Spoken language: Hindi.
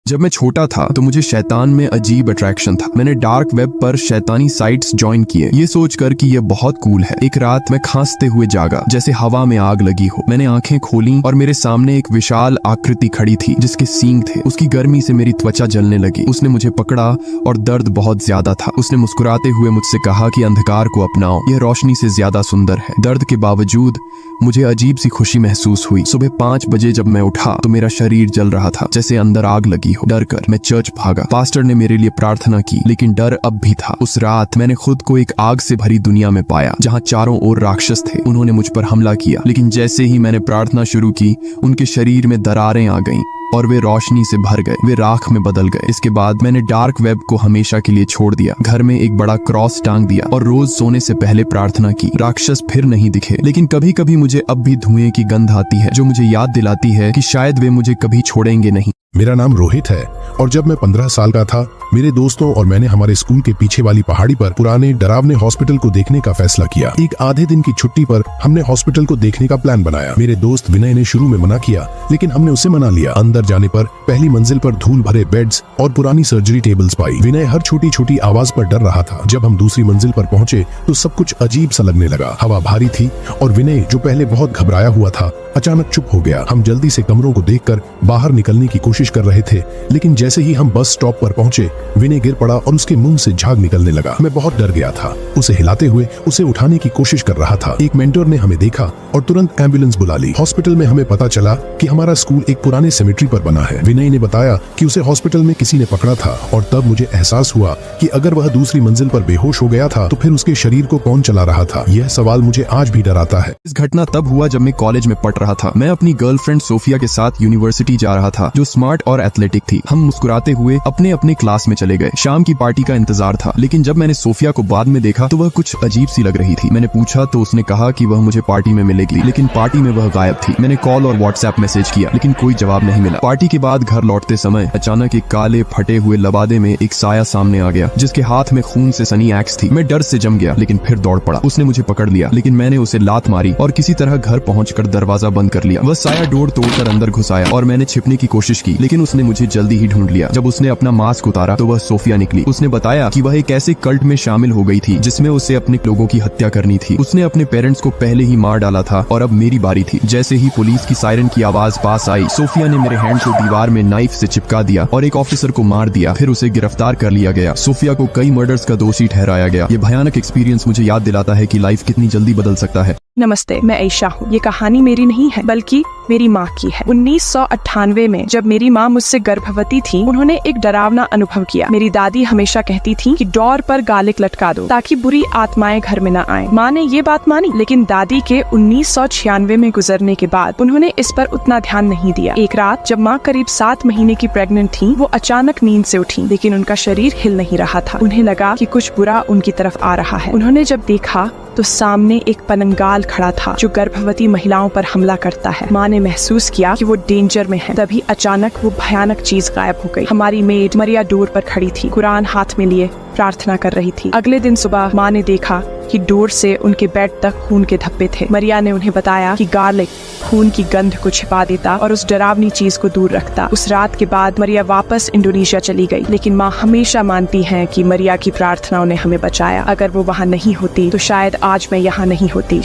जब मैं छोटा था तो मुझे शैतान में अजीब अट्रैक्शन था। मैंने डार्क वेब पर शैतानी साइट्स ज्वाइन किए, ये सोचकर कि ये बहुत कूल है। एक रात मैं खांसते हुए जागा जैसे हवा में आग लगी हो। मैंने आंखें खोली और मेरे सामने एक विशाल आकृति खड़ी थी जिसके सींग थे। उसकी गर्मी से मेरी त्वचा जलने लगी। उसने मुझे पकड़ा और दर्द बहुत ज्यादा था। उसने मुस्कुराते हुए मुझसे कहा कि अंधकार को अपनाओ, यह रोशनी से ज्यादा सुंदर है। दर्द के बावजूद मुझे अजीब सी खुशी महसूस हुई। सुबह 5 बजे जब मैं उठा तो मेरा शरीर जल रहा था जैसे अंदर आग लगी हो। डर कर मैं चर्च भागा। पास्टर ने मेरे लिए प्रार्थना की, लेकिन डर अब भी था। उस रात मैंने खुद को एक आग से भरी दुनिया में पाया जहाँ चारों ओर राक्षस थे। उन्होंने मुझ पर हमला किया, लेकिन जैसे ही मैंने प्रार्थना शुरू की उनके शरीर में दरारें आ गईं और वे रोशनी से भर गए। वे राख में बदल गए। इसके बाद मैंने डार्क वेब को हमेशा के लिए छोड़ दिया। घर में एक बड़ा क्रॉस टांग दिया और रोज सोने से पहले प्रार्थना की। राक्षस फिर नहीं दिखे, लेकिन कभी कभी मुझे अब भी धुएं की गंध आती है जो मुझे याद दिलाती है कि शायद वे मुझे कभी छोड़ेंगे नहीं। मेरा नाम रोहित है और जब मैं 15 साल का था मेरे दोस्तों और मैंने हमारे स्कूल के पीछे वाली पहाड़ी पर पुराने डरावने हॉस्पिटल को देखने का फैसला किया। एक आधे दिन की छुट्टी पर हमने हॉस्पिटल को देखने का प्लान बनाया। मेरे दोस्त विनय ने शुरू में मना किया, लेकिन हमने उसे मना लिया। अंदर जाने पर पहली मंजिल पर धूल भरे बेड्स और पुरानी सर्जरी टेबल्स पाई। विनय हर छोटी छोटी आवाज पर डर रहा था। जब हम दूसरी मंजिल पर पहुंचे तो सब कुछ अजीब सा लगने लगा। हवा भारी थी और विनय जो पहले बहुत घबराया हुआ था अचानक चुप हो गया। हम जल्दी से कमरों को देखकर बाहर निकलने की कोशिश कर रहे थे, लेकिन जैसे ही हम बस स्टॉप पर पहुंचे विनय गिर पड़ा और उसके मुंह से झाग निकलने लगा। मैं बहुत डर गया था। उसे हिलाते हुए उसे उठाने की कोशिश कर रहा था। एक मेंटर ने हमें देखा और तुरंत एम्बुलेंस बुला ली। हॉस्पिटल में हमें पता चला कि हमारा स्कूल एक पुराने सेमेट्री पर बना है। विनय ने बताया कि उसे हॉस्पिटल में किसी ने पकड़ा था और तब मुझे एहसास हुआ कि अगर वह दूसरी मंजिल पर बेहोश हो गया था तो फिर उसके शरीर को कौन चला रहा था। यह सवाल मुझे आज भी डराता है। इस घटना तब हुआ जब मैं कॉलेज में पढ़ रहा था। मैं अपनी गर्लफ्रेंड सोफिया के साथ यूनिवर्सिटी जा रहा था, जो स्मार्ट और एथलेटिक थी। हम मुस्कुराते हुए अपने अपने क्लास में चले गए। शाम की पार्टी का इंतजार था, लेकिन जब मैंने सोफिया को बाद में देखा तो वह कुछ अजीब सी लग रही थी। मैंने पूछा तो उसने कहा कि वह मुझे पार्टी में मिलेगी, लेकिन पार्टी में वह गायब थी। मैंने कॉल और व्हाट्सएप मैसेज किया, लेकिन कोई जवाब नहीं मिला। पार्टी के बाद घर लौटते समय अचानक एक काले फटे हुए लबादे में एक साया सामने आ गया जिसके हाथ में खून से सनी एक्स थी। मैं डर से जम गया, लेकिन फिर दौड़ पड़ा। उसने मुझे पकड़ लिया, लेकिन मैंने उसे लात मारी और किसी तरह घर पहुंचकर दरवाजा बंद कर लिया। वह साया डोर तोड़कर अंदर घुस आया और मैंने छिपने की कोशिश की, लेकिन उसने मुझे जल्दी ही ढूंढ लिया। जब उसने अपना मास्क उतारा तो वह सोफिया निकली। उसने बताया कि वह एक ऐसे कल्ट में शामिल हो गई थी जिसमें उसे अपने लोगों की हत्या करनी थी। उसने अपने पेरेंट्स को पहले ही मार डाला था और अब मेरी बारी थी। जैसे ही पुलिस की सायरन की आवाज पास आई, सोफिया ने मेरे हैंड को दीवार में नाइफ से चिपका दिया और एक ऑफिसर को मार दिया। फिर उसे गिरफ्तार कर लिया गया। सोफिया को कई मर्डर्स का दोषी ठहराया गया। ये भयानक एक्सपीरियंस मुझे याद दिलाता है कि लाइफ कितनी जल्दी बदल सकता है। नमस्ते, मैं ईशा हूँ। ये कहानी मेरी नहीं है बल्कि मेरी माँ की है। 1998 में जब मेरी माँ मुझसे गर्भवती थी, उन्होंने एक डरावना अनुभव किया। मेरी दादी हमेशा कहती थी कि डोर पर गालिक लटका दो ताकि बुरी आत्माएं घर में न आएं। माँ ने ये बात मानी, लेकिन दादी के 1996 में गुजरने के बाद उन्होंने इस पर उतना ध्यान नहीं दिया। एक रात जब माँ करीब 7 महीने की प्रेग्नेंट थी, वो अचानक नींद से उठी, लेकिन उनका शरीर हिल नहीं रहा था। उन्हें लगा कि कुछ बुरा उनकी तरफ आ रहा है। उन्होंने जब देखा तो सामने एक पनंगाल खड़ा था जो गर्भवती महिलाओं पर हमला करता है। माँ ने महसूस किया कि वो डेंजर में है। तभी अचानक वो भयानक चीज गायब हो गई। हमारी मेड मरिया डोर पर खड़ी थी, कुरान हाथ में लिए प्रार्थना कर रही थी। अगले दिन सुबह माँ ने देखा कि डोर से उनके बेड तक खून के धब्बे थे। मरिया ने उन्हें बताया कि गार्लिक खून की गंध को छिपा देता और उस डरावनी चीज को दूर रखता। उस रात के बाद मरिया वापस इंडोनेशिया चली गई, लेकिन माँ हमेशा मानती हैं कि मरिया की प्रार्थनाओं ने हमें बचाया। अगर वो वहाँ नहीं होती तो शायद आज मैं यहाँ नहीं होती।